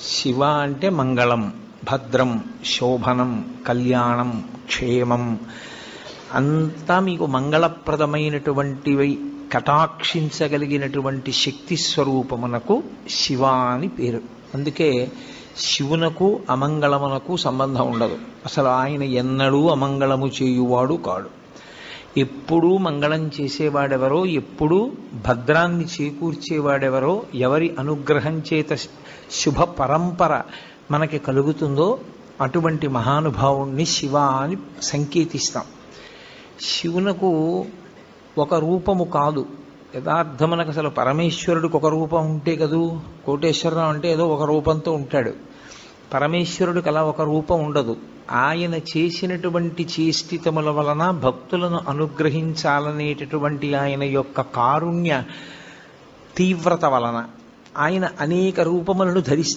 శివ అంటే మంగళం, భద్రం, శోభనం, కళ్యాణం, క్షేమం అంతా మీకు మంగళప్రదమైనటువంటివి కటాక్షించగలిగినటువంటి శక్తి స్వరూపమునకు శివ అని పేరు. అందుకే శివునకు అమంగళమునకు సంబంధం ఉండదు. అసలు ఆయన ఎన్నడూ అమంగళము చేయువాడు కాడు. ఎప్పుడూ మంగళం చేసేవాడెవరో, ఎప్పుడూ భద్రాన్ని చేకూర్చేవాడెవరో, ఎవరి అనుగ్రహం చేత శుభ పరంపర మనకి కలుగుతుందో అటువంటి మహానుభావుణ్ణి శివ అని సంకేతిస్తాం. శివునకు ఒక రూపము కాదు, యథార్థమునకు అసలు పరమేశ్వరుడికి ఒక రూపం ఉంటే కదూ. కోటేశ్వరరావు అంటే ఏదో ఒక రూపంతో ఉంటాడు. పరమేశ్వరుడికి అలా ఒక రూపం ఉండదు. ఆయన చేసినటువంటి చేష్టితముల వలన భక్తులను అనుగ్రహించాలనేటటువంటి ఆయన యొక్క కారుణ్య తీవ్రత వలన ఆయన అనేక రూపములను ధరిస్తారు.